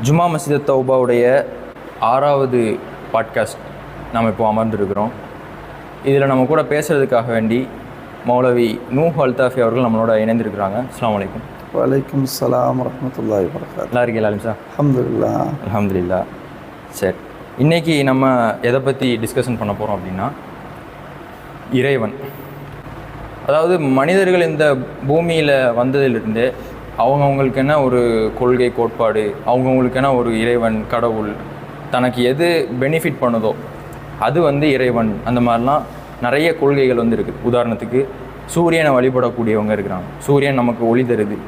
ஜும்மா மஸ்ஜித் தௌபாவுடைய 6வது பாட்காஸ்ட் நாம் இப்போ அமர்ந்திருக்கிறோம். இதில் நம்ம கூட பேசுகிறதுக்காக வேண்டி மௌலவி நூஹ் அல்தாஃபி அவர்கள் நம்மளோட இணைந்திருக்கிறாங்க. அஸ்ஸலாமு அலைக்கும். வலைக்கும் ஸலாம் வரஹ்மத்துல்லாஹி வபரகாத்துஹு. நல்லா இருக்கீங்களா சார்? அல்ஹம்துலில்லாஹ். அல்ஹம்துலில்லாஹ். சரி, இன்றைக்கி நம்ம எதை பற்றி டிஸ்கஷன் பண்ண போகிறோம் அப்படின்னா, இறைவன். அதாவது மனிதர்கள் இந்த பூமியில் வந்ததிலிருந்து அவங்கவுங்களுக்கென ஒரு கொள்கை கோட்பாடு, அவங்கவுங்களுக்கென ஒரு இறைவன் கடவுள், தனக்கு எது பெனிஃபிட் பண்ணுதோ அது இறைவன். அந்த மாதிரிலாம் நிறைய கொள்கைகள் இருக்குது. உதாரணத்துக்கு சூரியனை வழிபடக்கூடியவங்க இருக்கிறாங்க. சூரியன் நமக்கு ஒளி தருது,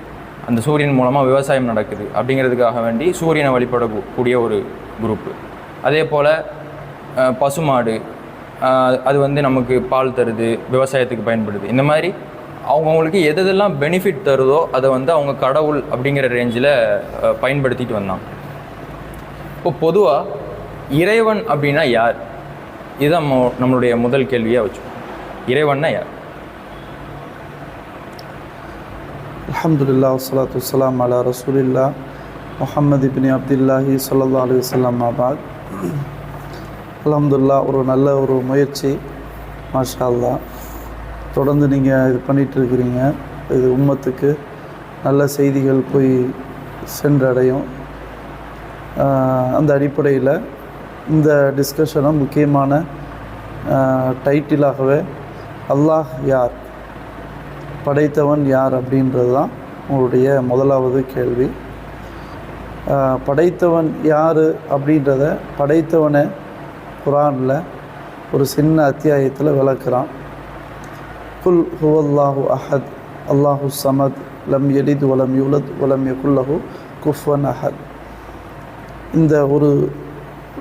அந்த சூரியன் மூலமாக விவசாயம் நடக்குது அப்படிங்கிறதுக்காக வேண்டி சூரியனை வழிபடக்கூடிய ஒரு குரூப்பு. அதே போல் பசுமாடு, அது நமக்கு பால் தருது, விவசாயத்துக்கு பயன்படுது. இந்த மாதிரி அவங்கவுங்களுக்கு எதெல்லாம் பெனிஃபிட் தருதோ அதை அவங்க கடவுள் அப்படிங்கிற ரேஞ்சில் பயன்படுத்திட்டு வந்தாங்க. இப்போ பொதுவாக இறைவன் அப்படின்னா யார்? இதுதான் நம்மளுடைய முதல் கேள்வியாக வச்சுக்கோம். இறைவன்னா யார்? அல்ஹம்துலில்லாஹ் வஸ்ஸலாத்து வஸ்ஸலாம் அலா ரசூலில்லாஹ் முஹம்மது இப்னு அப்துல்லாஹி ஸல்லல்லாஹு அலைஹி வஸல்லம். அபாத். அல்ஹம்துலில்லாஹ், ஒரு நல்ல ஒரு முயற்சி. மாஷா அல்லாஹ். தொடர்ந்து நீங்கள் இது பண்ணிகிட்ருக்கிறீங்க. இது உம்மத்துக்கு நல்ல செய்திகள் போய் சென்றடையும். அந்த அடிப்படையில் இந்த டிஸ்கஷனை முக்கியமான டைட்டிலாகவே அல்லாஹ் யார், படைத்தவன் யார் அப்படின்றது தான் உங்களுடைய முதலாவது கேள்வி. படைத்தவன் யார் அப்படின்றத படைத்தவனை குர்ஆனில் ஒரு சின்ன அத்தியாயத்தில் விளக்குறான். குல் ஹுவல்லாஹு அஹத் அல்லாஹு சமத் லம் யலித் வலம் யூலத் வலம் யகுல் லஹு குஃபுவன் அஹத். இந்த ஒரு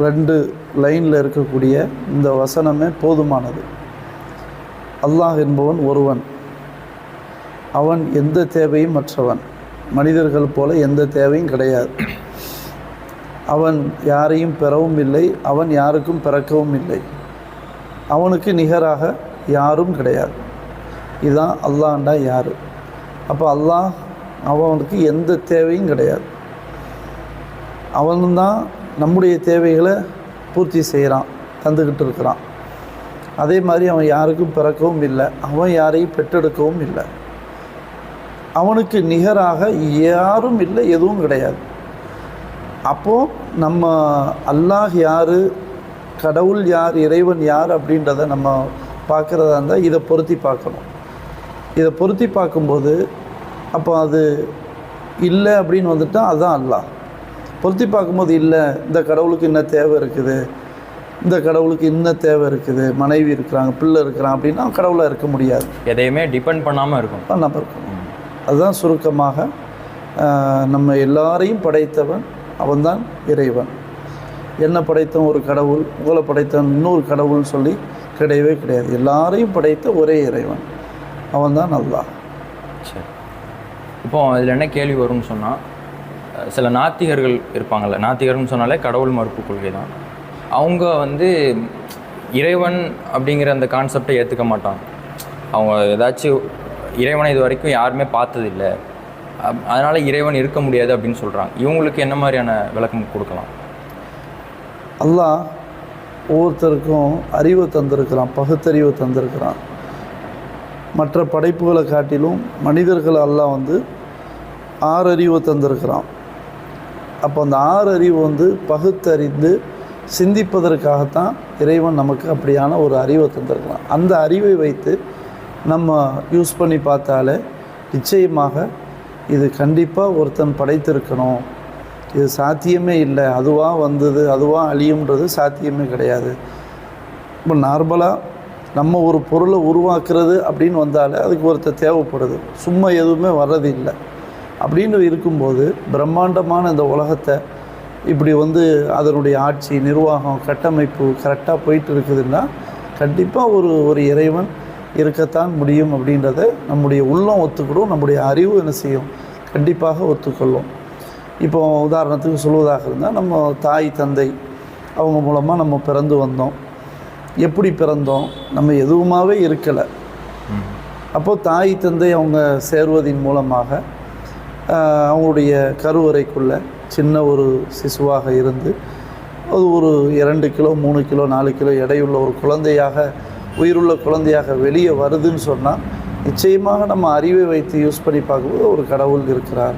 2 லைனில் இருக்கக்கூடிய இந்த வசனமே போதுமானது. அல்லாஹ் என்பவன் ஒருவன், அவன் எந்த தேவையும் மற்றவன், மனிதர்கள் போல எந்த தேவையும் கிடையாது. அவன் யாரையும் பெறவும் இல்லை, அவன் யாருக்கும் பிறக்கவும் இல்லை. அவனுக்கு நிகராக யாரும் கிடையாது. இதுதான் அல்லாஹ்ண்டா யார். அப்போ அல்லாஹ் அவனுக்கு எந்த தேவையும் கிடையாது. அவன்தான் நம்முடைய தேவைகளை பூர்த்தி செய்கிறான், தந்துக்கிட்டு இருக்கிறான். அதே மாதிரி அவன் யாருக்கும் பிறக்கவும் இல்லை, அவன் யாரையும் பெற்றெடுக்கவும் இல்லை. அவனுக்கு நிகராக யாரும் இல்லை, எதுவும் கிடையாது. அப்போது நம்ம அல்லாஹ் யார், கடவுள் யார், இறைவன் யார் அப்படின்றத நம்ம பார்க்குறதா இருந்தால் இதை பொருத்தி பார்க்கணும். இதை பொருத்தி பார்க்கும்போது அப்போ அது இல்லை அப்படின்னு வந்துட்டால் அதுதான் அல்லாஹ். பொருத்தி பார்க்கும்போது இல்லை, இந்த கடவுளுக்கு இன்ன தேவை இருக்குது, இந்த கடவுளுக்கு இன்ன தேவை இருக்குது, மனைவி இருக்கிறாங்க, பிள்ளை இருக்கிறான் அப்படின்னா கடவுளாக இருக்க முடியாது. எதையுமே டிபெண்ட் பண்ணாமல் இருக்கும், பண்ணாமல் இருக்கணும். அதுதான் சுருக்கமாக நம்ம எல்லாரையும் படைத்தவன் அவன்தான் இறைவன். என்ன படைத்தவன் ஒரு கடவுள், உங்களை படைத்தவன் இன்னொரு கடவுள்னு சொல்லி கிடையவே கிடையாது. எல்லாரையும் படைத்த ஒரே இறைவன் அவன்தான் அல்லாஹ். சரி, இப்போ இதில் என்ன கேள்வி வரும்னு சொன்னால், சில நாத்திகர்கள் இருப்பாங்கள்ல, நாத்திகர்னு சொன்னாலே கடவுள் மறுப்பு கொள்கை தான். அவங்க இறைவன் அப்படிங்கிற அந்த கான்செப்டை ஏற்றுக்க மாட்டாங்க. அவங்க ஏதாச்சும் இறைவனை இது வரைக்கும் யாருமே பார்த்ததில்லை, அதனால் இறைவன் இருக்க முடியாது அப்படின்னு சொல்கிறாங்க. இவங்களுக்கு என்ன மாதிரியான விளக்கம் கொடுக்கலாம்? அல்லாஹ் ஒவ்வொருத்தருக்கும் அறிவை தந்திருக்கிறான், பகுத்தறிவை தந்திருக்கிறான். மற்ற படைப்புகளை காட்டிலும் மனிதர்கள் அல்லாஹ் 6 அறிவை தந்திருக்கிறான். அப்போ அந்த 6 அறிவு பகுத்தறிந்து சிந்திப்பதற்காகத்தான் இறைவன் நமக்கு அப்படியான ஒரு அறிவை தந்திருக்கிறான். அந்த அறிவை வைத்து நம்ம யூஸ் பண்ணி பார்த்தாலே நிச்சயமாக இது கண்டிப்பாக ஒருத்தன் படைத்திருக்கணும், இது சாத்தியமே இல்லை, அதுவாக வந்தது அதுவாக அழியும்ன்றது சாத்தியமே கிடையாது. இப்போ நார்மலாக நம்ம ஒரு பொருளை உருவாக்குறது அப்படின்னு வந்தாலே அதுக்கு ஒருத்தர் தேவைப்படுது, சும்மா எதுவுமே வர்றது இல்லை. அப்படின்னு இருக்கும்போது பிரம்மாண்டமான இந்த உலகத்தை இப்படி அதனுடைய ஆட்சி, நிர்வாகம், கட்டமைப்பு கரெக்டாக போயிட்டு இருக்குதுன்னா கண்டிப்பாக ஒரு இறைவன் இருக்கத்தான் முடியும் அப்படின்றத நம்முடைய உள்ளம் ஒத்துக்கிடும், நம்முடைய அறிவு என்ன செய்யும், கண்டிப்பாக ஒத்துக்கொள்ளும். இப்போ உதாரணத்துக்கு சொல்வதாக இருந்தால், நம்ம தாய் தந்தை அவங்க மூலமாக நம்ம பிறந்து வந்தோம். எப்படி பிறந்தோம்? நம்ம எதுவுமாவே இருக்கலை. அப்போது தாய் தந்தை அவங்க சேர்வதின் மூலமாக அவங்களுடைய கருவறைக்குள்ளே சின்ன ஒரு சிசுவாக இருந்து அது ஒரு 2 கிலோ 3 கிலோ 4 கிலோ எடையுள்ள ஒரு குழந்தையாக, உயிருள்ள குழந்தையாக வெளியே வருதுன்னு சொன்னால் நிச்சயமாக நம்ம அறிவை வைத்து யூஸ் பண்ணி பார்க்கும்போது ஒரு கடவுள் இருக்கிறார்,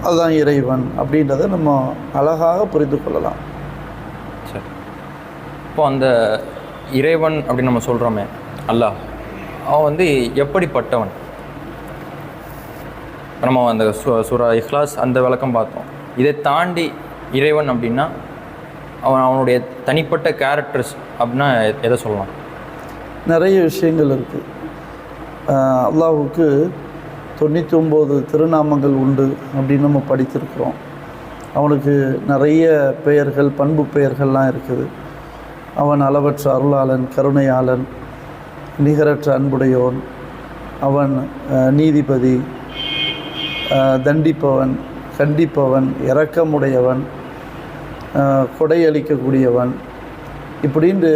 அதுதான் இறைவன் அப்படின்றத நம்ம அழகாக புரிந்து கொள்ளலாம். சரி, இப்போ அந்த இறைவன் அப்படின்னு நம்ம சொல்கிறோமே அல்லாஹ், அவன் வந்து எப்படிப்பட்டவன்? நம்ம அந்த சூரா இஹ்லாஸ் அந்த விளக்கம் பார்த்தோம். இதை தாண்டி இறைவன் அப்படின்னா அவனுடைய தனிப்பட்ட கேரக்டர்ஸ் அப்படின்னா எதை சொல்லலாம்? நிறைய விஷயங்கள் இருக்குது. அல்லாஹ்வுக்கு 99 திருநாமங்கள் உண்டு அப்படின்னு நம்ம படித்திருக்கிறோம். அவனுக்கு நிறைய பெயர்கள், பண்பு பெயர்கள்லாம் இருக்குது. அவன் அளவற்ற அருளாளன், கருணையாளன், நிகரற்ற அன்புடையவன், அவன் நீதிபதி, தண்டிப்பவன், கண்டிப்பவன், இரக்கமுடையவன், கொடையளிக்கக்கூடியவன், இப்படின்னு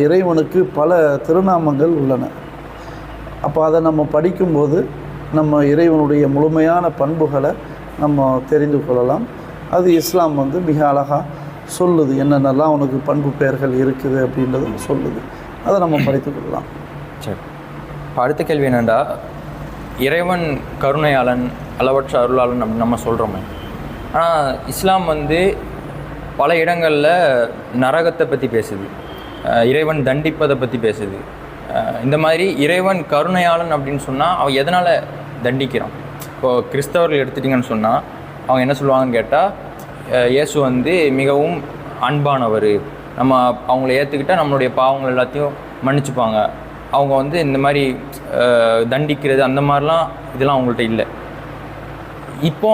இறைவனுக்கு பல திருநாமங்கள் உள்ளன. அப்போ அதை நம்ம படிக்கும்போது நம்ம இறைவனுடைய முழுமையான பண்புகளை நம்ம தெரிந்து கொள்ளலாம். அது இஸ்லாம் வந்து மிக அழகாக சொல்லுது, என்னென்னலாம் அவனுக்கு பண்பு பெயர்கள் இருக்குது அப்படின்றது சொல்லுது. அதை நம்ம படித்து கொள்ளலாம். சரி, இப்போ அடுத்த கேள்வி என்னென்னா, இறைவன் கருணையாளன், அளவற்ற அருளாளன் அப்படின்னு நம்ம சொல்கிறோமே, ஆனால் இஸ்லாம் வந்து பல இடங்களில் நரகத்தை பற்றி பேசுது, இறைவன் தண்டிப்பதை பற்றி பேசுது. இந்த மாதிரி இறைவன் கருணையாளன் அப்படின்னு சொன்னால் அவன் எதனால் தண்டிக்கிறான்? இப்போது கிறிஸ்தவர்கள் எடுத்துட்டிங்கன்னு சொன்னால் அவங்க என்ன சொல்லுவாங்கன்னு கேட்டால், இயேசு வந்து மிகவும் அன்பானவர், நம்ம அவங்கள ஏற்றுக்கிட்டால் நம்மளுடைய பாவங்கள் எல்லாத்தையும் மன்னிச்சுப்பாங்க, அவங்க வந்து இந்த மாதிரி தண்டிக்கிறது அந்த மாதிரிலாம் இதெல்லாம் அவங்கள்ட்ட இல்லை. இப்போ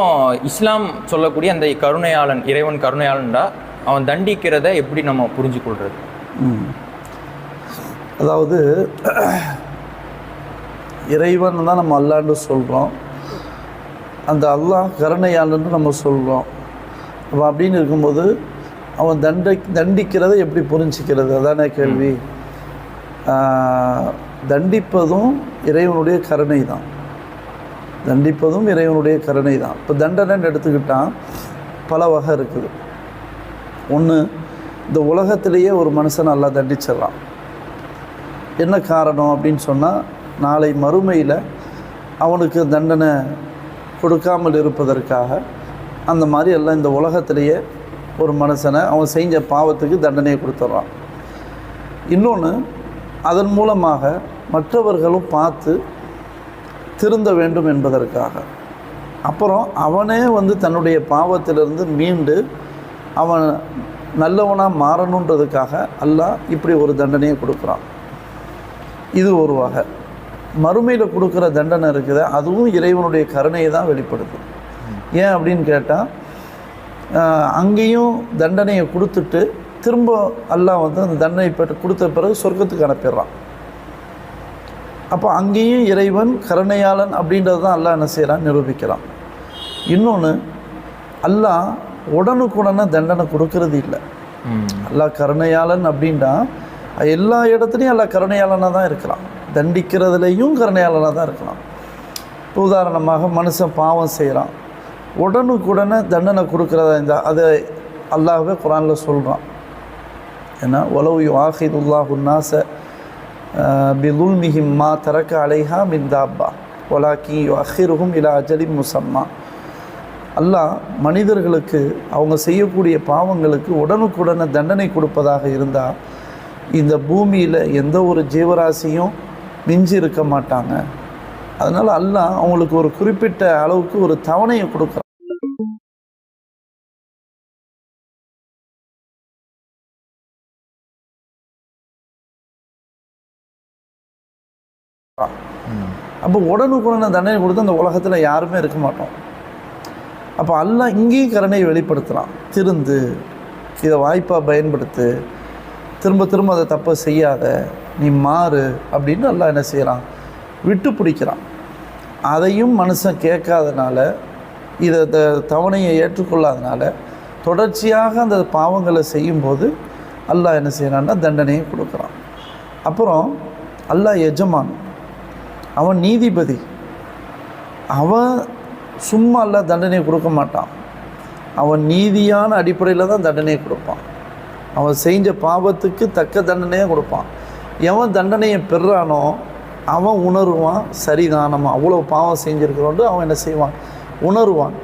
இஸ்லாம் சொல்லக்கூடிய அந்த கருணையாளன், இறைவன் கருணையாளன்டா அவன் தண்டிக்கிறத எப்படி நம்ம புரிஞ்சு கொள்வது? அதாவது இறைவன் தான் நம்ம அல்லான்னு சொல்கிறோம், அந்த அல்லாஹ் கருணையாளன்னு நம்ம சொல்கிறோம். அப்போ அப்படின்னு இருக்கும்போது அவன் தண்டிக்கிறத எப்படி புரிஞ்சிக்கிறது? அதானே கேள்வி. தண்டிப்பதும் இறைவனுடைய கருணை தான், தண்டிப்பதும் இறைவனுடைய கருணை தான். இப்போ தண்டனைன்னு எடுத்துக்கிட்டால் பல வகை இருக்குது. ஒன்று, இந்த உலகத்திலேயே ஒரு மனுஷன் நல்லா தண்டிச்சிடறான். என்ன காரணம் அப்படின்னு சொன்னால், நாளை மறுமையில் அவனுக்கு தண்டனை கொடுக்காமல் இருப்பதற்காக அந்த மாதிரி எல்லாம் இந்த உலகத்திலேயே ஒரு மனுஷனை அவன் செஞ்ச பாவத்துக்கு தண்டனையை கொடுத்துட்றான். இன்னொன்று, அதன் மூலமாக மற்றவர்களும் பார்த்து திருந்த வேண்டும் என்பதற்காக. அப்புறம் அவனே வந்து தன்னுடைய பாவத்திலிருந்து மீண்டு அவன் நல்லவனாக மாறணுன்றதுக்காக அல்லாஹ் இப்படி ஒரு தண்டனையை கொடுக்குறான். இது ஒரு வகை. மறுமையில் கொடுக்குற தண்டனை இருக்குது, அதுவும் இறைவனுடைய கருணையை தான் வெளிப்படுது. ஏன் அப்படின்னு கேட்டால், அங்கேயும் தண்டனையை கொடுத்துட்டு திரும்ப அல்லாஹ் வந்து அந்த தண்டனை கொடுத்த பிறகு சொர்க்கத்துக்கு அனுப்பிடுறான். அப்போ அங்கேயும் இறைவன் கருணையாளன் அப்படின்றது தான் அல்லாஹ் என்ன செய்கிறான், நிரூபிக்கிறான். இன்னொன்று, அல்லாஹ் உடனுக்குடனே தண்டனை கொடுக்கறது இல்லை. அல்லாஹ் கருணையாளன் அப்படின்னா எல்லா இடத்துலையும் அல்லாஹ் கருணையாளனாக தான் இருக்கிறான், தண்டிக்கிறதுலையும் கருணையாளனாக தான் இருக்கிறான். இப்போ உதாரணமாக மனுஷன் பாவம் செய்கிறான், உடனுக்குடனே தண்டனை கொடுக்குறதா இருந்தால் அதை அல்லாஹ்வே குர்ஆனில் சொல்கிறான். ஏன்னா வலவு யுஆஹிதுல்லாஹு الناس பிதுல்மிஹிம் மா தரக்க அலைஹா மின் தாப்பா வலாக்கி யுஅஹிருஹும் இலா அஜலின் முஸம்மா. அல்லாஹ் மனிதர்களுக்கு அவங்க செய்யக்கூடிய பாவங்களுக்கு உடனுக்குடனே தண்டனை கொடுப்பதாக இருந்தால் இந்த பூமியில் எந்த ஒரு ஜீவராசியும் மிஞ்சி இருக்க மாட்டாங்க. அதனால் அல்லாஹ் அவங்களுக்கு ஒரு குறிப்பிட்ட அளவுக்கு ஒரு தவணையை கொடுக்குறான். அப்போ உடனுக்குடனே தண்டனை கொடுத்து அந்த உலகத்தில் யாருமே இருக்க மாட்டோம். அப்போ அல்லாஹ் இங்கேயும் கருணையை வெளிப்படுத்துகிறான். திருந்து, இதை வாய்ப்பாக பயன்படுத்து, திரும்ப திரும்ப அதை தப்பை செய்யாத, நீ மாறு அப்படின்னு அல்லாஹ் என்ன செய்கிறான், விட்டு பிடிக்கிறான். அதையும் மனுஷன் கேட்காதனால, இதை தவணையை ஏற்றுக்கொள்ளாதனால தொடர்ச்சியாக அந்த பாவங்களை செய்யும்போது அல்லாஹ் என்ன செய்யறான்னா தண்டனையை கொடுக்குறான். அப்புறம் அல்லாஹ் எஜமான், அவன் நீதிபதி, அவன் சும்மா அல்லாஹ் தண்டனை கொடுக்க மாட்டான். அவன் நீதியான அடிப்படையில் தான் தண்டனையை கொடுப்பான். அவன் செஞ்ச பாவத்துக்கு தக்க தண்டனையை கொடுப்பான். எவன் தண்டனையை பெறானோ அவன் உணருவான், சரிதான் நம்ம அவ்வளோ பாவம் செஞ்சுருக்கிறோண்டு அவன் என்ன செய்வான், உணருவான்.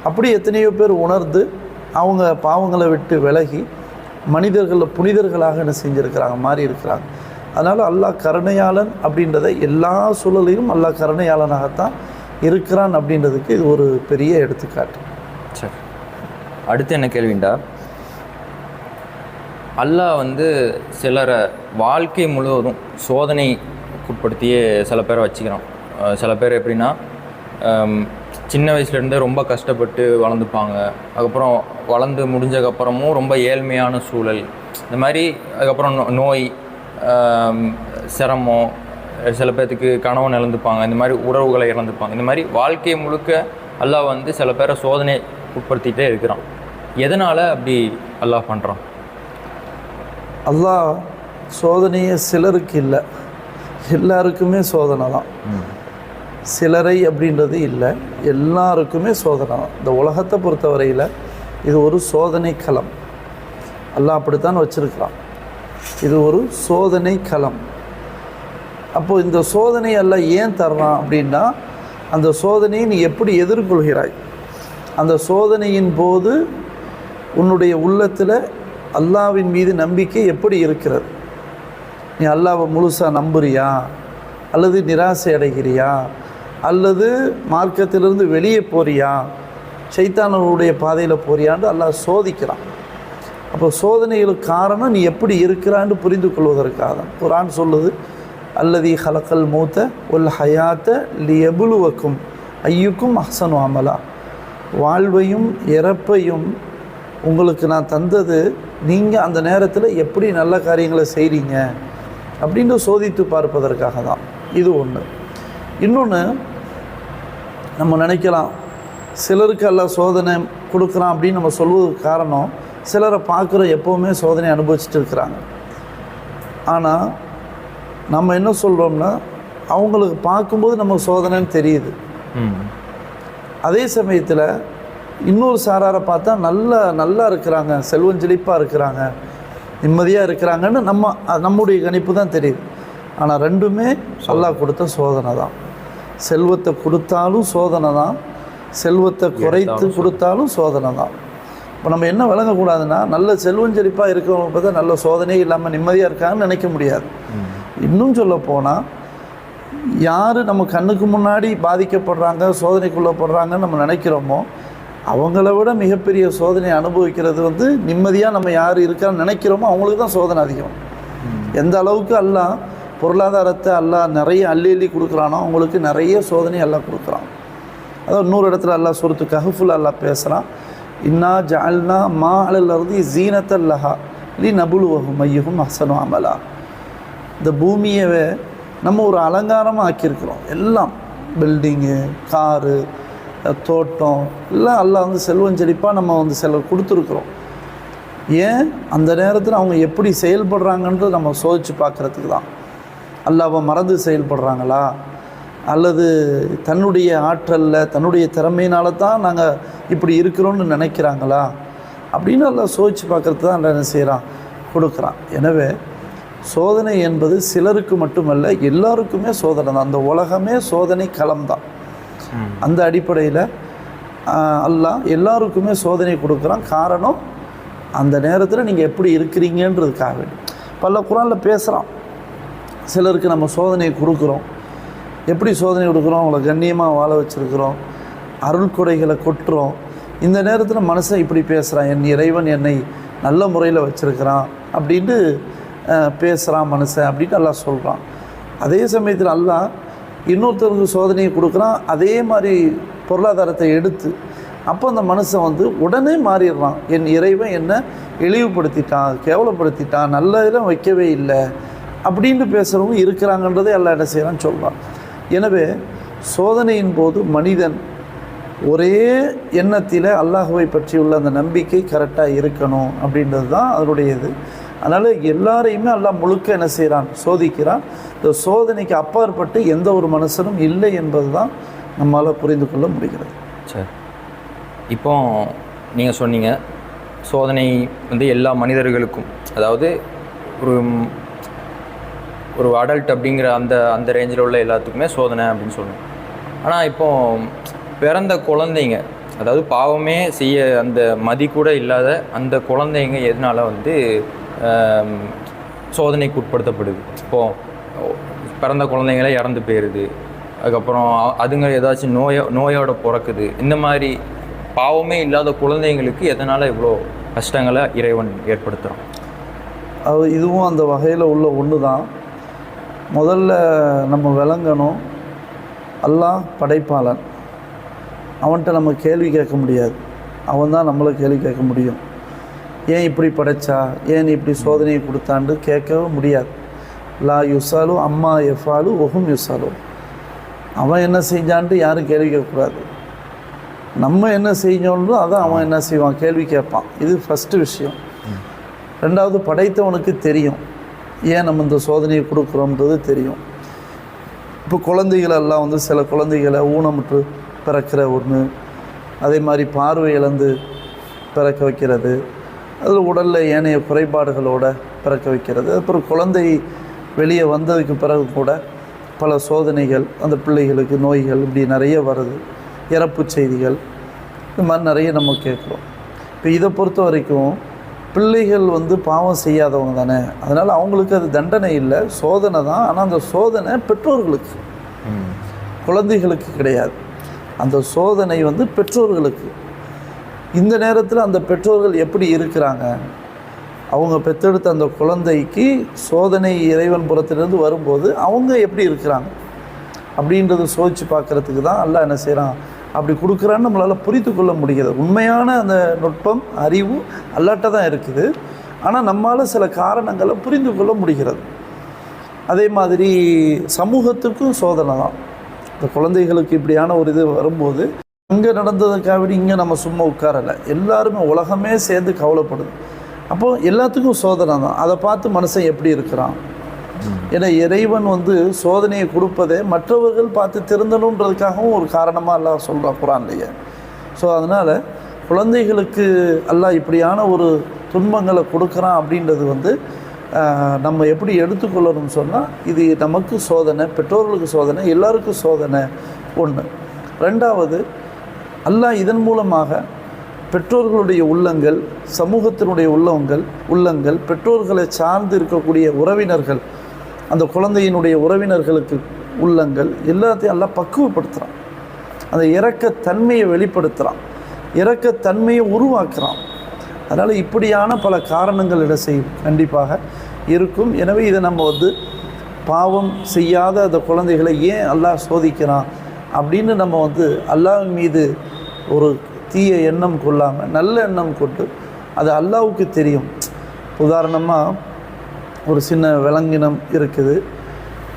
அப்படி எத்தனையோ பேர் உணர்ந்து அவங்க பாவங்களை விட்டு விலகி மனிதர்களில் புனிதர்களாக என்ன செஞ்சுருக்கிறாங்க, மாறி இருக்கிறாங்க. அதனால் அல்லாஹ் கருணையாளன் அப்படின்றத எல்லா சூழலையும் அல்லாஹ் கருணையாளனாகத்தான் இருக்கிறான் அப்படின்றதுக்கு இது ஒரு பெரிய எடுத்துக்காட்டு. சரி, அடுத்து என்ன கேள்விண்டா, அல்லாஹ் வந்து சிலரை வாழ்க்கை முழுவதும் சோதனைக்குட்படுத்தியே சில பேரை வச்சுக்கிறான். சில பேர் எப்படின்னா சின்ன வயசுலேருந்தே ரொம்ப கஷ்டப்பட்டு வளர்ந்துப்பாங்க, அதுக்கப்புறம் வளர்ந்து முடிஞ்சதுக்கப்புறமும் ரொம்ப ஏழ்மையான சூழல், இந்த மாதிரி அதுக்கப்புறம் நோய், சிரமம், சில பேர்த்துக்கு கணவன் இழந்துப்பாங்க, இந்த மாதிரி உறவுகளை இழந்துப்பாங்க. இந்த மாதிரி வாழ்க்கை முழுக்க அல்லாஹ் வந்து சில பேரை சோதனை உட்படுத்திகிட்டே இருக்கிறான். எதனால் அப்படி அல்லாஹ் பண்ணுறான்? அல்லாஹ் சோதனையே சிலருக்கு இல்லை, எல்லாருக்குமே சோதனை தான். சிலரை அப்படின்றது இல்லை, எல்லாருக்குமே சோதனை தான். இந்த உலகத்தை பொறுத்தவரையில் இது ஒரு சோதனை களம். அல்லாஹ் அப்படித்தான் வச்சிருக்கிறான். இது ஒரு சோதனை களம். அப்போது இந்த சோதனை அல்லாஹ் ஏன் தர்றான் அப்படின்னா, அந்த சோதனையை நீ எப்படி எதிர்கொள்கிறாய், அந்த சோதனையின் போது உன்னுடைய உள்ளத்தில் அல்லாஹ்வின் மீது நம்பிக்கை எப்படி இருக்கிறது, நீ அல்லாஹ்வை முழுசாக நம்புறியா, அல்லது நிராசை அடைகிறியா, அல்லது மார்க்கத்திலிருந்து வெளியே போறியா, சைத்தானுடைய பாதையில் போறியான்னு அல்லாஹ் சோதிக்கிறான். அப்போ சோதனைகளுக்கு காரணம் நீ எப்படி இருக்கிறான்னு புரிந்து கொள்வதற்காக தான். குர்ஆன் சொல்லுது, அல்லதி ஹலக்கல் மூத்த ஒல் ஹயாத்த லியபுலுவக்கும் ஐயுக்கும் அஹ்சனு அமலா. வாழ்வையும் இறப்பையும் உங்களுக்கு நான் தந்தது நீங்கள் அந்த நேரத்தில் எப்படி நல்ல காரியங்களை செய்கிறீங்க அப்படின்னு சோதித்து பார்ப்பதற்காக தான். இது ஒன்று. இன்னொன்று, நம்ம நினைக்கலாம் சிலருக்கு எல்லாம் சோதனை கொடுக்குறான் அப்படின்னு நம்ம சொல்வதுக்கு காரணம், சிலரை பார்க்குற எப்போவுமே சோதனை அனுபவிச்சுட்டு இருக்கிறாங்க. ஆனால் நம்ம என்ன சொல்கிறோம்னா, அவங்களுக்கு பார்க்கும்போது நமக்கு சோதனைன்னு தெரியுது. அதே சமயத்தில் இன்னொரு சாராரை பார்த்தா நல்லா இருக்கிறாங்க, செல்வம் செழிப்பாக இருக்கிறாங்க, நிம்மதியாக இருக்கிறாங்கன்னு நம்முடைய கணிப்பு தான் தெரியுது. ஆனால் ரெண்டுமே அல்லாஹ் கொடுத்த சோதனை தான். செல்வத்தை கொடுத்தாலும் சோதனை தான், செல்வத்தை குறைத்து கொடுத்தாலும் சோதனை தான். இப்போ நம்ம என்ன விளங்கக்கூடாதுன்னா, நல்ல செல்வம் செழிப்பாக இருக்கிறவங்க பார்த்தா நல்ல சோதனையே இல்லாமல் நிம்மதியாக இருக்காங்கன்னு நினைக்க முடியாது. இன்னும் சொல்ல போனால், யார் நம்ம கண்ணுக்கு முன்னாடி பாதிக்கப்படுறாங்க, சோதனைக்குள்ளப்படுறாங்கன்னு நம்ம நினைக்கிறோமோ, அவங்கள விட மிகப்பெரிய சோதனை அனுபவிக்கிறது வந்து நிம்மதியாக நம்ம யார் இருக்கான்னு நினைக்கிறோமோ அவங்களுக்கு தான் சோதனை அதிகம். எந்த அளவுக்கு அல்லாஹ் பொருளாதாரத்தை அல்லாஹ் நிறைய அள்ளி கொடுக்குறானோ அவங்களுக்கு நிறைய சோதனை அல்லாஹ் கொடுக்குறான். அதாவது இன்னொரு இடத்துல அல்லாஹ் சூரத்து கஹ்ஃப்ல அல்லாஹ் பேசுகிறான், இன்னா ஜஅல்னா மா அலல் அர்தி ஸீனத்தல் லஹா லினப்லுவஹும் அய்யுஹும் அஹ்ஸனு அமலா. இந்த பூமியவே நம்ம ஒரு அலங்காரமாக ஆக்கியிருக்கிறோம். எல்லாம் பில்டிங்கு, காரு, தோட்டம் எல்லாம் அல்லாஹ் வந்து செல்வம் செழிப்பாக நம்ம வந்து கொடுத்துருக்குறோம். ஏன் அந்த நேரத்தில் அவங்க எப்படி செயல்படுறாங்கன்றது நம்ம சோதித்து பார்க்குறதுக்கு தான். அல்லாஹ்வை மறந்து செயல்படுறாங்களா, அல்லது தன்னுடைய ஆற்றலில் தன்னுடைய திறமையினால தான் நாங்கள் இப்படி இருக்கிறோன்னு நினைக்கிறாங்களா அப்படின்னு அல்லாஹ் சோதித்து பார்க்குறது தான் அல்ல என்ன செய்கிறான், கொடுக்குறான். எனவே சோதனை என்பது சிலருக்கு மட்டுமல்ல, எல்லாருக்குமே சோதனை தான். அந்த உலகமே சோதனை களம்தான். அந்த அடிப்படையில் அல்லாஹ் எல்லாருக்குமே சோதனை கொடுக்குறான். காரணம், அந்த நேரத்தில் நீங்கள் எப்படி இருக்கிறீங்கன்றதுக்காக வேண்டி. பல குர்ஆனில் பேசுகிறான், சிலருக்கு நம்ம சோதனையை கொடுக்குறோம். எப்படி சோதனை கொடுக்குறோம், அவங்கள கண்ணியமாக வாழ வச்சுருக்கிறோம், அருள் கொடைகளை கொட்டுறோம். இந்த நேரத்தில் மனுஷன் இப்படி பேசுகிறான், என் இறைவன் என்னை நல்ல முறையில் வச்சுருக்கிறான் அப்படின்ட்டு பேசுகிறான் மனுஷன் அப்படின்ட்டு அல்லாஹ் சொல்கிறான். அதே சமயத்தில் அல்லாஹ் இன்னொருத்தருக்கு சோதனையை கொடுக்குறான், அதே மாதிரி பொருளாதாரத்தை எடுத்து. அப்போ அந்த மனுஷன் வந்து உடனே மாறிடுறான், என் இறைவன் என்னை இழிவுபடுத்திட்டான், கேவலப்படுத்திட்டான், நல்ல இடம் வைக்கவே இல்லை அப்படின்ட்டு பேசுகிறவங்க இருக்கிறாங்கன்றதை எல்லாம் என்ன செய்கிறான்னு சொல்கிறான். எனவே சோதனையின் போது மனிதன் ஒரே எண்ணத்தில் அல்லாஹ்வை பற்றியுள்ள அந்த நம்பிக்கை கரெக்டாக இருக்கணும் அப்படின்றது தான் அதனுடைய இது. அதனால் எல்லாரையுமே அல்லாஹ் முழுக்க என்ன செய்கிறான், சோதிக்கிறான். இந்த சோதனைக்கு அப்பாற்பட்டு எந்த ஒரு மனுஷனும் இல்லை என்பது தான் நம்மளால் புரிந்து கொள்ள முடிகிறது. சரி, இப்போ நீங்கள் சொன்னீங்க சோதனை வந்து எல்லா மனிதர்களுக்கும், அதாவது ஒரு ஒரு அடல்ட் அப்படிங்கிற அந்த அந்த ரேஞ்சில் உள்ள எல்லாத்துக்குமே சோதனை அப்படின்னு சொல்லுவோம். ஆனால் இப்போது பிறந்த குழந்தைங்க, அதாவது பாவமே செய்ய அந்த மதி கூட இல்லாத அந்த குழந்தைங்க எதனால் வந்து சோதனைக்கு உட்படுத்தப்படுது? இப்போது பிறந்த குழந்தைங்களே இறந்து போயிடுது, அதுக்கப்புறம் அதுங்க ஏதாச்சும் நோயோட பிறக்குது. இந்த மாதிரி பாவமே இல்லாத குழந்தைங்களுக்கு எதனால் இவ்வளோ கஷ்டங்களை இறைவன் ஏற்படுத்துகிறான்? இதுவும் அந்த வகையில் உள்ள ஒன்று தான். முதல்ல நம்ம விளங்கணும், அல்லாஹ் படைப்பாளன். அவன்கிட்ட நம்ம கேள்வி கேட்க முடியாது, அவன் தான் நம்மளை கேள்வி கேட்க முடியும். ஏன் இப்படி படைச்சா, ஏன் இப்படி சோதனையை கொடுத்தான்னு கேட்கவும் முடியாது. லா யுசாலு அம்மா எஃபாலு ஒஹும் யுசாலு. அவன் என்ன செஞ்சான்ட்டு யாரும் கேள்வி கேட்கக்கூடாது. நம்ம என்ன செஞ்சோன்னு அதான் அவன் என்ன செய்வான், கேள்வி கேட்பான். இது ஃபஸ்ட்டு விஷயம். ரெண்டாவது, படைத்தவனுக்கு தெரியும் ஏன் நம்ம இந்த சோதனையை கொடுக்குறோன்றது தெரியும். இப்போ குழந்தைகளெல்லாம் வந்து சில குழந்தைகளை ஊனமுற்று பிறக்கிற ஒன்று, அதே மாதிரி பார்வை இழந்து பிறக்க வைக்கிறது, அதில் உடலில் ஏனைய குறைபாடுகளோடு பிறக்க வைக்கிறது. அப்புறம் குழந்தை வெளியே வந்ததுக்கு பிறகு கூட பல சோதனைகள், அந்த பிள்ளைகளுக்கு நோய்கள் இப்படி நிறைய வருது, இறப்பு செய்திகள், இந்த மாதிரி நிறைய நம்ம கேட்குறோம். இப்போ இதை பொறுத்த வரைக்கும் பிள்ளைகள் வந்து பாவம் செய்யாதவங்க தானே, அதனால் அவங்களுக்கு அது தண்டனை இல்லை, சோதனை தான். ஆனால் அந்த சோதனை பெற்றோர்களுக்கு, குழந்தைகளுக்கு கிடையாது. அந்த சோதனை வந்து பெற்றோர்களுக்கு. இந்த நேரத்தில் அந்த பெற்றோர்கள் எப்படி இருக்கிறாங்க, அவங்க பெற்றெடுத்த அந்த குழந்தைக்கு சோதனை இறைவன் புறத்திலிருந்து வரும்போது அவங்க எப்படி இருக்கிறாங்க அப்படின்றத சோதித்து பார்க்குறதுக்கு தான் அல்லாஹ் என்ன செய்கிறான், அப்படி கொடுக்குறான்னு நம்மளால் புரிந்து கொள்ள முடிகிறது. உண்மையான அந்த நுட்பம் அறிவு அல்லாட்ட தான் இருக்குது. ஆனால் நம்மளால் சில காரணங்களை புரிந்து கொள்ள முடிகிறது. அதே மாதிரி சமூகத்துக்கும் சோதனை தான். இந்த குழந்தைகளுக்கு இப்படியான ஒரு இது வரும்போது இங்கே நடந்ததுக்காக இங்கே நம்ம சும்மா உட்காரலை, எல்லாருமே உலகமே சேர்ந்து கவலைப்படுது. அப்போது எல்லாத்துக்கும் சோதனை தான். அதை பார்த்து மனுஷன் எப்படி இருக்கிறான். ஏன்னா இறைவன் வந்து சோதனையை கொடுப்பதே மற்றவர்கள் பார்த்து திருந்தணுன்றதுக்காகவும் ஒரு காரணமாக அல்லாஹ் சொல்கிறான் குர்ஆன்லையே. ஸோ அதனால் குழந்தைகளுக்கு அல்லாஹ் இப்படியான ஒரு துன்பங்களை கொடுக்குறான் அப்படின்றது வந்து நம்ம எப்படி எடுத்துக்கொள்ளணும்னு சொன்னால், இது நமக்கு சோதனை, பெற்றோர்களுக்கு சோதனை, எல்லாருக்கும் சோதனை ஒன்று. ரெண்டாவது, அல்லாஹ் இதன் மூலமாக பெற்றோர்களுடைய உள்ளங்கள், சமூகத்தினுடைய உள்ளங்கள், பெற்றோர்களை சார்ந்து இருக்கக்கூடிய உறவினர்கள், அந்த குழந்தையினுடைய உறவினர்களுக்கு உள்ளங்கள் எல்லாத்தையும் எல்லாம் பக்குவப்படுத்துகிறான். அந்த இரக்கத்தன்மையை வெளிப்படுத்துகிறான், இரக்கத்தன்மையை உருவாக்குறான். அதனால் இப்படியான பல காரணங்கள் கண்டிப்பாக இருக்கும். எனவே இதை நம்ம வந்து பாவம் செய்யாத அந்த குழந்தைகளை ஏன் அல்லாஹ் சோதிக்கிறான் அப்படின்னு நம்ம வந்து அல்லாஹ்வின் மீது ஒரு தீய எண்ணம் கொள்ளாமல் நல்ல எண்ணம் கொண்டு, அது அல்லாஹ்வுக்கு தெரியும். உதாரணமாக ஒரு சின்ன விலங்கினம் இருக்குது,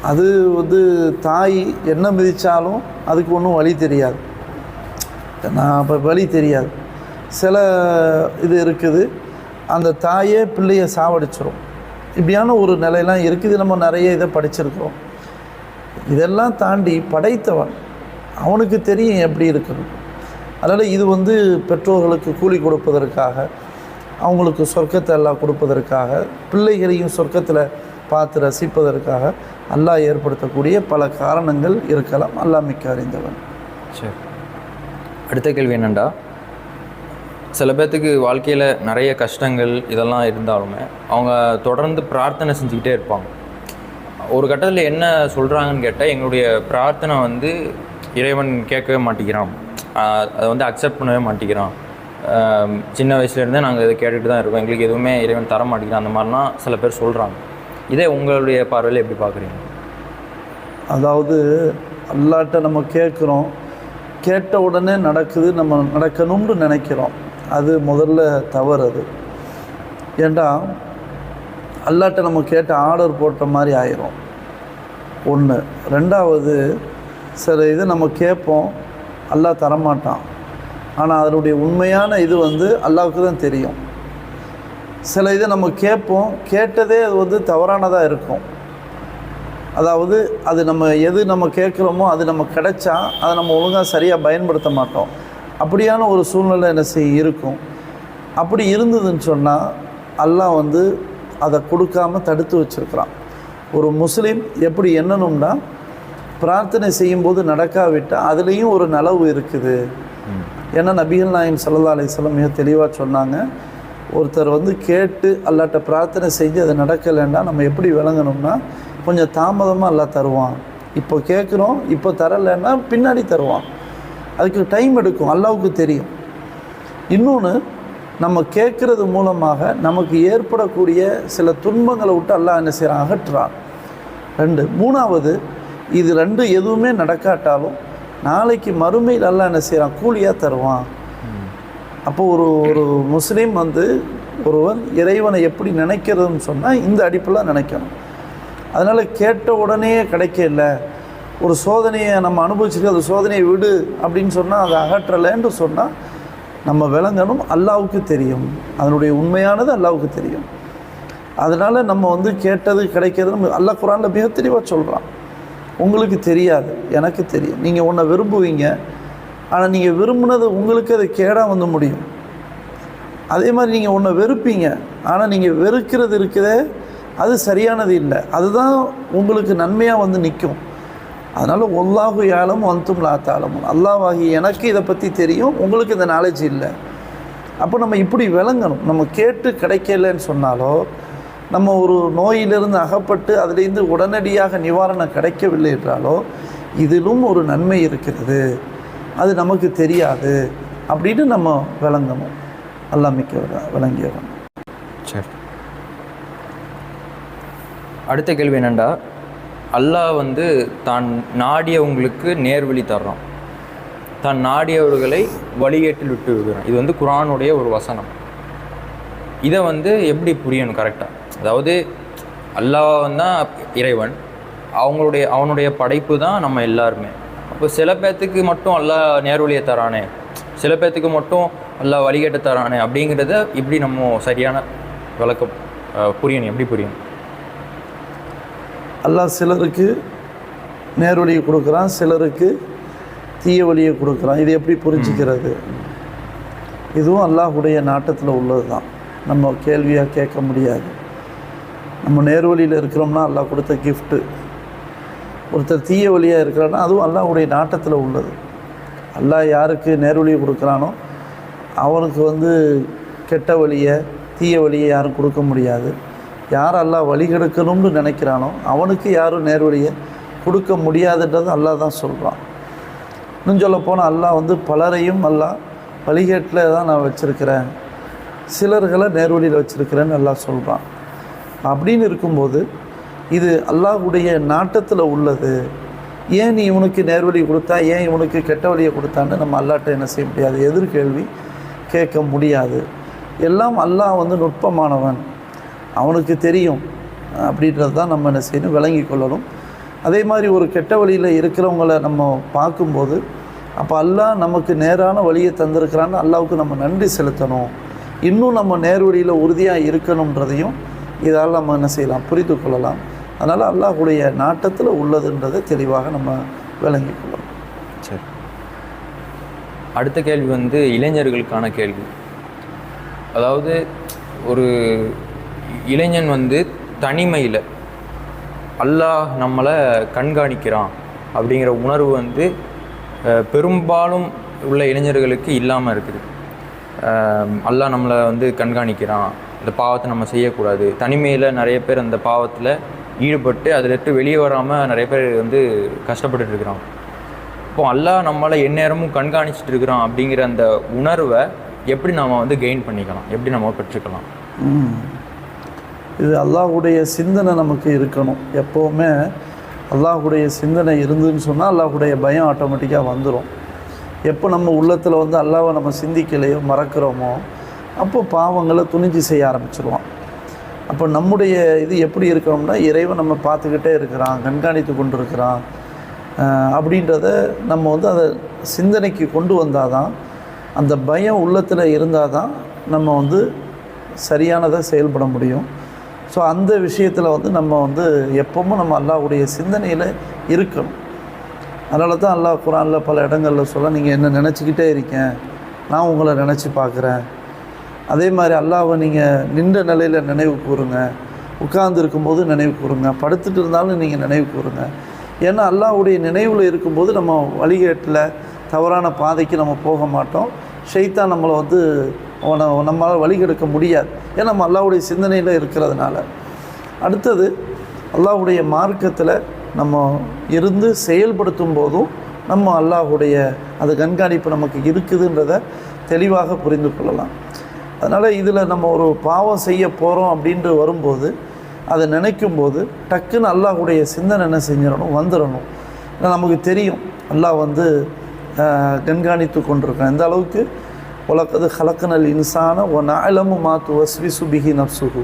அது வந்து தாய் என்ன மிதித்தாலும் அதுக்கு ஒன்றும் வழி தெரியாது. அப்போ வழி தெரியாது. சில இது இருக்குது, அந்த தாயே பிள்ளையை சாவடிச்சிடும். இப்படியான ஒரு நிலையெல்லாம் இருக்குது. நம்ம நிறைய இதை படிச்சிருக்கிறோம். இதெல்லாம் தாண்டி படைத்தவன், அவனுக்கு தெரியும் எப்படி இருக்கணும். அதனால் இது வந்து பெற்றோர்களுக்கு கூலி கொடுப்பதற்காக, அவங்களுக்கு சொர்க்கத்தை அல்லாஹ் கொடுப்பதற்காக, பிள்ளைகளையும் சொர்க்கத்தில் பார்த்து ரசிப்பதற்காக அல்லாஹ் ஏற்படுத்தக்கூடிய பல காரணங்கள் இருக்கலாம். அல்லாஹ் மிக்க அறிந்தவன். சரி, அடுத்த கேள்வி என்னென்னா, சில பேர்த்துக்கு வாழ்க்கையில் நிறைய கஷ்டங்கள் இதெல்லாம் இருந்தாலுமே அவங்க தொடர்ந்து பிரார்த்தனை செஞ்சுக்கிட்டே இருப்பாங்க. ஒரு கட்டத்தில் என்ன சொல்கிறாங்கன்னு கேட்டால், எங்களுடைய பிரார்த்தனை வந்து இறைவன் கேட்கவே மாட்டேங்கிறான், அதை வந்து அக்செப்ட் பண்ணவே மாட்டேங்கிறான், சின்ன வயசுலேருந்தே நாங்கள் இதை கேட்டுட்டு தான் இருக்கோம், எங்களுக்கு எதுவுமே இறைவன் தர மாட்டேங்கிறான், அந்த மாதிரிலாம் சில பேர் சொல்கிறாங்க. இதே உங்களுடைய பார்வையில் எப்படி பார்க்குறீங்க? அதாவது அல்லாட்ட நம்ம கேட்குறோம், கேட்ட உடனே நடக்குது, நம்ம நடக்கணும்னு நினைக்கிறோம். அது முதல்ல தவறு. அது ஏண்டா அல்லாட்ட நம்ம கேட்ட ஆர்டர் போட்ட மாதிரி ஆயிரும் ஒன்று. ரெண்டாவது, சில இது நம்ம கேட்போம், அல்லாஹ் தரமாட்டான். ஆனால் அதனுடைய உண்மையான இது வந்து அல்லாஹ்வுக்கு தான் தெரியும். சில இதை நம்ம கேட்போம், கேட்டதே அது வந்து தவறானதாக இருக்கும். அதாவது அது நம்ம கேட்குறோமோ அது நம்ம கிடைச்சா அதை நம்ம ஒழுங்காக சரியாக பயன்படுத்த மாட்டோம். அப்படியான ஒரு சூழ்நிலை என்ன இருக்கும். அப்படி இருந்ததுன்னு சொன்னால் அல்லாஹ் வந்து அதை கொடுக்காமல் தடுத்து வச்சுருக்கிறான். ஒரு முஸ்லீம் எப்படி எண்ணணும்னா, பிரார்த்தனை செய்யும்போது நடக்காவிட்டால் அதுலேயும் ஒரு நலவு இருக்குது. ஏன்னா நபிகள் நாயகம் ஸல்லல்லாஹு அலைஹி வஸல்லம் மிக தெளிவாக சொன்னாங்க, ஒருத்தர் வந்து கேட்டு அல்லாட்ட பிரார்த்தனை செஞ்சு அது நடக்கலைன்னா நம்ம எப்படி விளங்கணும்னா, கொஞ்சம் தாமதமாக அல்லாஹ் தருவான். இப்போ கேட்குறோம், இப்போ தரலைன்னா பின்னாடி தருவான். அதுக்கு டைம் எடுக்கும், அல்லாஹ்வுக்கு தெரியும். இன்னொன்று, நம்ம கேட்குறது மூலமாக நமக்கு ஏற்படக்கூடிய சில துன்பங்களை விட்டு அல்லாஹ் என்ன செய்கிறான், அகற்றுறான். 2. 3வது, இது 2 எதுவுமே நடக்காட்டாலும் நாளைக்கு மறுமையில் அல்லாஹ் என்ன செய்கிறான், கூலியாக தருவான். அப்போ ஒரு முஸ்லீம் வந்து ஒருவர் இறைவனை எப்படி நினைக்கிறதுன்னு சொன்னால் இந்த அடிப்பெல்லாம் நினைக்கணும். அதனால் கேட்ட உடனே கிடைக்கல, ஒரு சோதனையை நம்ம அனுபவிச்சுட்டு அந்த சோதனையை விடு அப்படின்னு சொன்னால் அதை அகற்றலைன்னு சொன்னால் நம்ம விளங்கணும், அல்லாஹ்வுக்கு தெரியும், அதனுடைய உண்மையானது அல்லாஹ்வுக்கு தெரியும். அதனால் நம்ம வந்து கேட்டது கிடைக்கிறது அல்லாஹ் குர்ஆனில் மிக தெளிவாக சொல்கிறான். உங்களுக்கு தெரியாது, எனக்கு தெரியும். நீங்கள் ஒன்றை விரும்புவீங்க, ஆனால் நீங்கள் விரும்பினது உங்களுக்கு அது கேடாக வந்து முடியும். அதே மாதிரி நீங்கள் ஒன்றை வெறுப்பீங்க, ஆனால் நீங்கள் வெறுக்கிறது இருக்குதே அது சரியானது இல்லை, அதுதான் உங்களுக்கு நன்மையாக வந்து நிற்கும். அதனால் வல்லாஹு யஅலமு வஅன்தும் லா தஅலமூன், அல்லாஹ்வாகி எனக்கு இதை பற்றி தெரியும், உங்களுக்கு இந்த நாலேஜ் இல்லை. அப்போ நம்ம இப்படி விளங்கணும். நம்ம கேட்டு கிடைக்கலன்னு சொன்னாலோ, நம்ம ஒரு நோயிலிருந்து அகப்பட்டு அதிலிருந்து உடனடியாக நிவாரணம் கிடைக்கவில்லை என்றாலோ, இதிலும் ஒரு நன்மை இருக்கிறது, அது நமக்கு தெரியாது அப்படின்னு நம்ம விளங்கணும். அல்லாஹ் மிக்க விளங்கியவன். சரி, அடுத்த கேள்வி என்னென்னா, அல்லாஹ் வந்து தான் நாடியவங்களுக்கு நேர்வழி தர்றான், தான் நாடியவர்களை வழிகேட்டில் விட்டு விடுறான். இது வந்து குர்ஆனுடைய ஒரு வசனம். இதை வந்து எப்படி புரியணும் கரெக்டாக? அதாவது அல்லாஹ் தான் இறைவன், அவனுடைய படைப்பு தான் நம்ம எல்லாருமே. அப்போ சில பேர்த்துக்கு மட்டும் அல்லாஹ் நேர்வழியை தரானே, சில பேர்த்துக்கு மட்டும் அல்லாஹ் வழிகேட்ட தரானே அப்படிங்கிறத இப்படி நம்ம சரியான விளக்கம் புரியணும், எப்படி புரியணும்? அல்லாஹ் சிலருக்கு நேர்வழியை கொடுக்குறான், சிலருக்கு தீய வழியை கொடுக்குறான். இது எப்படி புரிஞ்சுக்கிறது? இதுவும் அல்லாஹ்வுடைய நாட்டத்தில் உள்ளது தான், நம்ம கேள்வியாக கேட்க முடியாது. நம்ம நேர்வழியில் இருக்கிறோம்னா அல்லாஹ் கொடுத்த கிஃப்ட்டு. ஒருத்தர் தீய வழியாக இருக்கிறான்னா அதுவும் அல்லாஹ்வுடைய நாட்டத்தில் உள்ளது. அல்லாஹ் யாருக்கு நேர்வழியை கொடுக்குறானோ அவனுக்கு வந்து கெட்ட வழியை தீய வழியை யாரும் கொடுக்க முடியாது. யார் அல்லாஹ் வழி கெடுக்கணும்னு நினைக்கிறானோ அவனுக்கு யாரும் நேர்வழியை கொடுக்க முடியாதுன்றது அல்லாஹ் தான் சொல்கிறான். இன்னும் சொல்ல போனால் அல்லாஹ் வந்து பலரையும் அல்லாஹ் வழிகேட்டில் தான் நான் வச்சுருக்கிறேன், சிலர்களை நேர்வழியில் வச்சுருக்கிறேன்னு அல்லாஹ் சொல்கிறான். அப்படின்னு இருக்கும்போது இது அல்லாஹ்வுடைய நாட்டத்தில் உள்ளது. ஏன் நீ இவனுக்கு நேர்வழி கொடுத்தா, ஏன் இவனுக்கு கெட்ட வழியை கொடுத்தான்னு நம்ம அல்லாஹ்ட்ட என்ன செய்ய முடியாது, எதிர்கேள்வி கேட்க முடியாது. எல்லாம் அல்லாஹ் வந்து நுட்பமானவன், அவனுக்கு தெரியும் அப்படின்றது தான் நம்ம என்ன செய்யணும், விளங்கி கொள்ளணும். அதே மாதிரி ஒரு கெட்ட வழியில் இருக்கிறவங்கள நம்ம பார்க்கும்போது அப்போ அல்லாஹ் நமக்கு நேரான வழியை தந்திருக்கிறான்னு அல்லாஹ்வுக்கு நம்ம நன்றி செலுத்தணும். இன்னும் நம்ம நேர்வழியில் உறுதியாக இருக்கணுன்றதையும் இதால் நம்ம என்ன செய்யலாம், புரிந்து கொள்ளலாம். அதனால் அல்லாஹ்வுடைய நாட்டத்தில் உள்ளதுன்றதை தெளிவாக நம்ம விளங்கி கொள்ளலாம். சரி, அடுத்த கேள்வி வந்து இளைஞர்களுக்கான கேள்வி. அதாவது ஒரு இளைஞன் வந்து தனிமையில் அல்லாஹ் நம்மளை கண்காணிக்கிறான் அப்படிங்கிற உணர்வு வந்து பெரும்பாலும் உள்ள இளைஞர்களுக்கு இல்லாமல் இருக்குது. அல்லாஹ் நம்மளை வந்து கண்காணிக்கிறான், இந்த பாவத்தை நம்ம செய்யக்கூடாது. தனிமையில் நிறைய பேர் அந்த பாவத்தில் ஈடுபட்டு அதிலிட்டு வெளியே வராமல் நிறைய பேர் வந்து கஷ்டப்பட்டுட்டு இருக்கிறாங்க. இப்போ அல்லாஹ் நம்மளை எந்நேரமும் கண்காணிச்சிட்டு இருக்கிறான் அப்படிங்கிற அந்த உணர்வை எப்படி நம்ம வந்து கெயின் பண்ணிக்கலாம், எப்படி நம்ம பெற்றுக்கலாம்? இது அல்லாஹ்வுடைய சிந்தனை நமக்கு இருக்கணும். எப்போவுமே அல்லாஹ்வுடைய சிந்தனை இருந்துன்னு சொன்னால் அல்லாஹ்வுடைய பயம் ஆட்டோமேட்டிக்காக வந்துடும். எப்போ நம்ம உள்ளத்தில் வந்து அல்லாஹ்வை நம்ம சிந்திக்கலையோ மறக்கிறோமோ அப்போ பாவங்களை துணிஞ்சு செய்ய ஆரம்பிச்சிருவோம். அப்போ நம்முடைய இது எப்படி இருக்கணும்னா, இறைவன் நம்ம பார்த்துக்கிட்டே இருக்கிறான், கண்காணித்து கொண்டு இருக்கிறான் அப்படின்றத நம்ம வந்து அதை சிந்தனைக்கு கொண்டு வந்தால் தான், அந்த பயம் உள்ளத்தில் இருந்தால் தான் நம்ம வந்து சரியானதை செயல்பட முடியும். ஸோ அந்த விஷயத்தில் வந்து நம்ம வந்து எப்பவும் நம்ம அல்லாஹ்வுடைய சிந்தனையில் இருக்கணும். அதனால தான் அல்லாஹ் குர்ஆனில் பல இடங்களில் சொல்ல, நீங்கள் என்ன நினச்சிக்கிட்டே இருக்கேன், நான் உங்களை நினச்சி பார்க்குறேன் அதே மாதிரி அல்லாஹ்வை நீங்கள் நின்ற நிலையில் நினைவு கூறுங்க, உட்கார்ந்து இருக்கும்போது நினைவு கூறுங்க, படுத்துட்டு இருந்தாலும் நீங்கள் நினைவு கூறுங்க. ஏன்னா அல்லாஹ்வுடைய நினைவில் இருக்கும்போது நம்ம வழிகேட்டில் தவறான பாதைக்கு நம்ம போக மாட்டோம். ஷைத்தான் நம்மளை வந்து நம்மளால் வழிகெடுக்க முடியாது. ஏன்னா நம்ம அல்லாஹ்வுடைய சிந்தனையில் இருக்கிறதுனால. அடுத்தது அல்லாஹ்வுடைய மார்க்கத்தில் நம்ம இருந்து செயல்படுத்தும் போதும் நம்ம அல்லாஹ்வுடைய அது கண்காணிப்பு நமக்கு இருக்குதுன்றதை தெளிவாக புரிந்து கொள்ளலாம். அதனால் இதில் நம்ம ஒரு பாவம் செய்ய போகிறோம் அப்படின்ட்டு வரும்போது அதை நினைக்கும்போது டக்குன்னு அல்லாஹ்வுடைய சிந்தனை என்ன செஞ்சிடணும், வந்துடணும். ஏன்னா நமக்கு தெரியும் அல்லாஹ் வந்து கண்காணித்து கொண்டிருக்கான். எந்த அளவுக்கு உலகது ஹலக்கனல் இன்சான ஒ நஅலமு மா துவஸ்விசு பிஹி நஃப்ஸுஹு.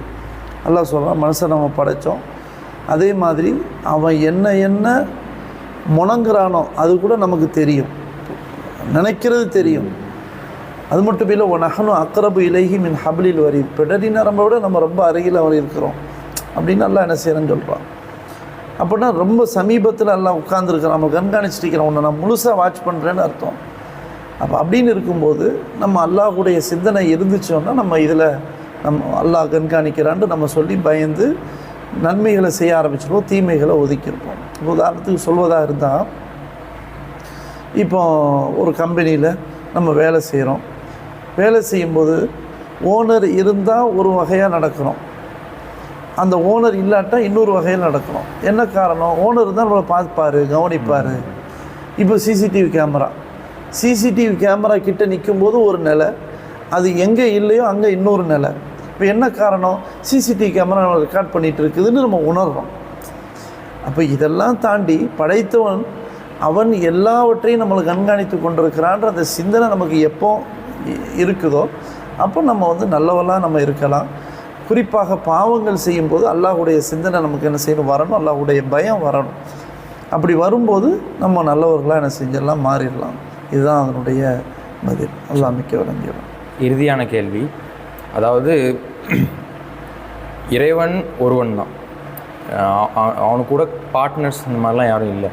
அல்லாஹ் சொல்கிறான், மனுஷன் நம்ம படைத்தோம், அதே மாதிரி அவன் என்ன முணங்குறானோ அது கூட நமக்கு தெரியும், நினைக்கிறது தெரியும். அது மட்டும் இல்லை, ஒ நஹனு அக்ரபு இலைஹி மின் ஹப்லில் வரீத். பிடரி நரம்பை விட நம்ம ரொம்ப அருகில் அவர் இருக்கிறோம் அப்படின்னு அல்லாஹ் என்ன செய்யறேன்னு சொல்கிறான். அப்படின்னா ரொம்ப சமீபத்தில் எல்லாம் உட்காந்துருக்கிறோம், நம்ம கண்காணிச்சுட்டு இருக்கிறோம், உன்னை நான் முழுசாக வாட்ச் பண்ணுறேன்னு அர்த்தம். அப்போ அப்படின்னு இருக்கும்போது நம்ம அல்லாஹ்வுடைய சிந்தனை இருந்துச்சோன்னா நம்ம இதில் நம்ம அல்லாஹ் கண்காணிக்கிறான்ட்டு நம்ம சொல்லி பயந்து நன்மைகளை செய்ய ஆரம்பிச்சிருப்போம், தீமைகளை ஒதுக்கியிருப்போம். உதாரணத்துக்கு சொல்வதாக இருந்தால், இப்போ ஒரு கம்பெனியில் நம்ம வேலை செய்கிறோம். வேலை செய்யும்போது ஓனர் இருந்தால் ஒரு வகையாக நடக்கணும், அந்த ஓனர் இல்லாட்டா இன்னொரு வகையில் நடக்கணும். என்ன காரணம்? ஓனர் இருந்தால் நம்மளை பார்ப்பார், கவனிப்பார். இப்போ சிசிடிவி கேமரா கிட்ட நிற்கும்போது ஒரு நிலை, அது எங்கே இல்லையோ அங்கே இன்னொரு நிலை. இப்போ என்ன காரணம்? சிசிடிவி கேமரா நம்ம ரெக்கார்ட் பண்ணிகிட்டு இருக்குதுன்னு நம்ம உணர்றோம். அப்போ இதெல்லாம் தாண்டி படைத்தவன் அவன் எல்லாவற்றையும் நம்மளை கண்காணித்து கொண்டிருக்கிறான்ற அந்த சிந்தனை நமக்கு எப்போ இருக்குதோ அப்போ நம்ம வந்து நல்லவெல்லாம் நம்ம இருக்கலாம். குறிப்பாக பாவங்கள் செய்யும்போது அல்லாஹ்வுடைய சிந்தனை நமக்கு என்ன செய்யணும், வரணும், அல்லாஹ்வுடைய பயம் வரணும். அப்படி வரும்போது நம்ம நல்லவர்களாக என்ன செஞ்சிடலாம், மாறிடலாம். இதுதான் அதனுடைய பதில். அல்லாஹ் மிக்க விளங்கிடும். இறுதியான கேள்வி, அதாவது இறைவன் ஒருவன் தான், அவனுக்கு கூட பார்ட்னர்ஸ் இந்த மாதிரிலாம் யாரும் இல்லை.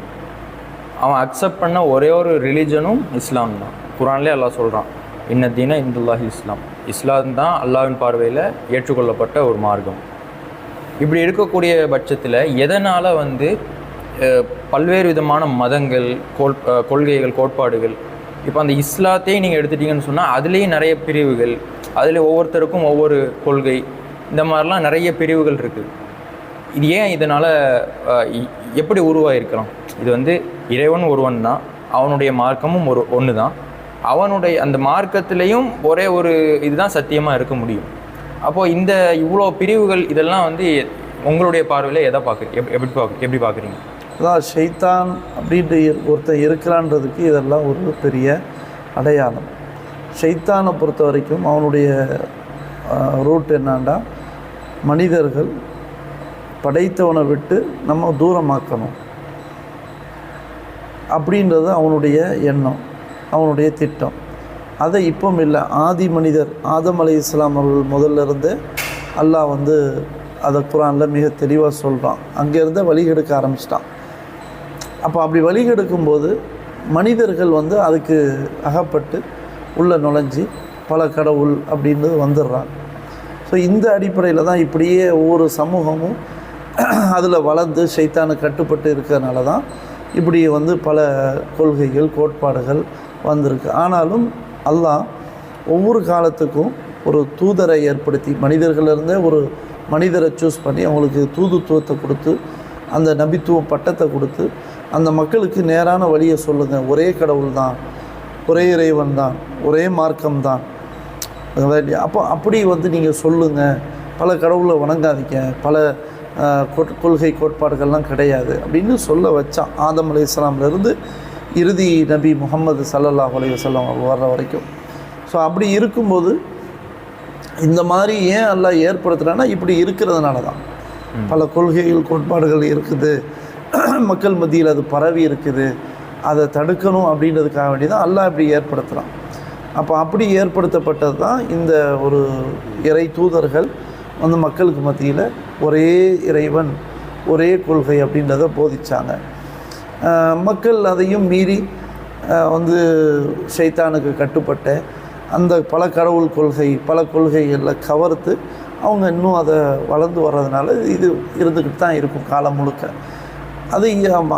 அவன் அக்செப்ட் பண்ண ஒரே ஒரு ரிலீஜனும் இஸ்லாம் தான். குர்ஆன்லேயே அல்லாஹ் சொல்கிறான், இன்ன தீன இந்துல்லாஹி இஸ்லாம். இஸ்லாம் தான் அல்லாஹ்வின் பார்வையில் ஏற்றுக்கொள்ளப்பட்ட ஒரு மார்க்கம். இப்படி இருக்கக்கூடிய பட்சத்தில் எதனால் வந்து பல்வேறு விதமான மதங்கள், கொள்கைகள், கோட்பாடுகள், இப்போ அந்த இஸ்லாத்தையும் நீங்கள் எடுத்துட்டிங்கன்னு சொன்னால் அதுலேயும் நிறைய பிரிவுகள், அதில் ஒவ்வொருத்தருக்கும் ஒவ்வொரு கொள்கை, இந்த மாதிரிலாம் நிறைய பிரிவுகள் இருக்குது. இது ஏன் இதனால் எப்படி உருவாகிருக்கலாம்? இது வந்து இறைவன் ஒருவன் தான், அவனுடைய மார்க்கமும் ஒன்று தான், அவனுடைய அந்த மார்க்கத்திலையும் ஒரே ஒரு இதுதான் சத்தியமாக இருக்க முடியும். அப்போது இந்த இவ்வளோ பிரிவுகள் இதெல்லாம் வந்து உங்களுடைய பார்வையில் எதை எப்படி பார்க்குறீங்க? அதான் ஷைத்தான் அப்படின்ட்டு ஒருத்தன் இருக்கிறான்றதுக்கு இதெல்லாம் ஒரு பெரிய அடையாளம். ஷைத்தானை பொறுத்த வரைக்கும் அவனுடைய ரூட் என்னான்டா, மனிதர்கள் படைத்தவனை விட்டு நம்ம தூரமாக்கணும் அப்படின்றது அவனுடைய எண்ணம், அவனுடைய திட்டம். அதை இப்பவும் இல்லை, ஆதி மனிதர் ஆதம் அலைஹிஸ்ஸலாம் அவர்கள் முதல்ல இருந்து அல்லாஹ் வந்து அதை குர்ஆனில் மிக தெளிவாக சொல்கிறான். அங்கேருந்து வழிகெடுக்க ஆரம்பிச்சிட்டான். அப்போ அப்படி வழிகெடுக்கும்போது மனிதர்கள் வந்து அதுக்கு அகப்பட்டு உள்ளே நுழைஞ்சி பல கடவுள் அப்படின்னு வந்துடுறாங்க. ஸோ இந்த அடிப்படையில் தான் இப்படியே ஒவ்வொரு சமூகமும் அதில் வளர்ந்து ஷைத்தானுக்கு கட்டுப்பட்டு இருக்கிறதுனால தான் இப்படி வந்து பல கொள்கைகள், கோட்பாடுகள் வந்திருக்கு. ஆனாலும் அல்லாஹ் ஒவ்வொரு காலத்துக்கும் ஒரு தூதரை ஏற்படுத்தி மனிதர்களிருந்தே ஒரு மனிதரை சூஸ் பண்ணி அவங்களுக்கு தூதுத்துவத்தை கொடுத்து அந்த நபித்துவ பட்டத்தை கொடுத்து அந்த மக்களுக்கு நேரான வழியை சொல்லுங்கள், ஒரே கடவுள் தான், ஒரே இறைவன் தான், ஒரே மார்க்கம் தான். அப்போ அப்படி வந்து நீங்கள் சொல்லுங்கள், பல கடவுளை வணங்காதீங்க, பல கொள்கை கோட்பாடுகள்லாம் கிடையாது அப்படின்னு சொல்ல வச்சான். ஆதம் அலைஹிஸ்ஸலாம்லேருந்து இறுதி நபி முஹம்மது ஸல்லல்லாஹு அலைஹி வஸல்லம் வர்ற வரைக்கும். ஸோ அப்படி இருக்கும்போது இந்த மாதிரி ஏன் அல்லாஹ் ஏற்படுத்துகிறான்னா இப்படி இருக்கிறதுனால தான். பல கொள்கைகள் கோட்பாடுகள் இருக்குது, மக்கள் மத்தியில் அது பரவி இருக்குது, அதை தடுக்கணும் அப்படின்றதுக்காக வேண்டி தான் அல்லாஹ் இப்படி ஏற்படுத்துகிறான். அப்போ அப்படி ஏற்படுத்தப்பட்டது தான் இந்த ஒரு இறை தூதர்கள் வந்து மக்களுக்கு மத்தியில் ஒரே இறைவன், ஒரே கொள்கை அப்படின்றத போதிச்சாங்க. மக்கள் அதையும் மீறி வந்து ஷைத்தானுக்கு கட்டுப்பட்ட அந்த பல கடவுள் கொள்கை பல கொள்கைகளில் கவர்த்து அவங்க இன்னும் அதை வளர்ந்து வர்றதுனால இது இருந்துக்கிட்டு தான் இருக்கும் காலம் முழுக்க. அது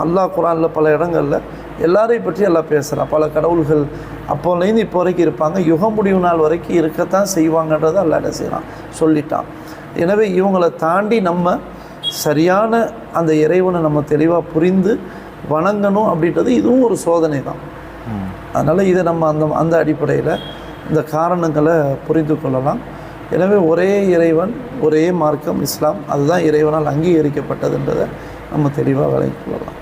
அல்லாஹ் குர்ஆனில் பல இடங்களில் எல்லாரையும் பற்றி எல்லாம் பேசுகிறான். பல கடவுள்கள் அப்போலேருந்து இப்போ வரைக்கும் இருப்பாங்க, யுகம் முடிவு நாள் வரைக்கும் இருக்கத்தான் செய்வாங்கன்றதை அல்லாஹ் என்ன செய்யலாம் சொல்லிட்டான். எனவே இவங்களை தாண்டி நம்ம சரியான அந்த இறைவனை நம்ம தெளிவாக புரிந்து வணங்கணும் அப்படின்றது இதுவும் ஒரு சோதனை தான். அதனால் இதை நம்ம அந்த அடிப்படையில் இந்த காரணங்களை புரிந்து கொள்ளலாம். எனவே ஒரே இறைவன் ஒரே மார்க்கம் இஸ்லாம், அதுதான் இறைவனால் அங்கீகரிக்கப்பட்டதுன்றதை நம்ம தெளிவாக விளங்கிக் கொள்ளலாம்.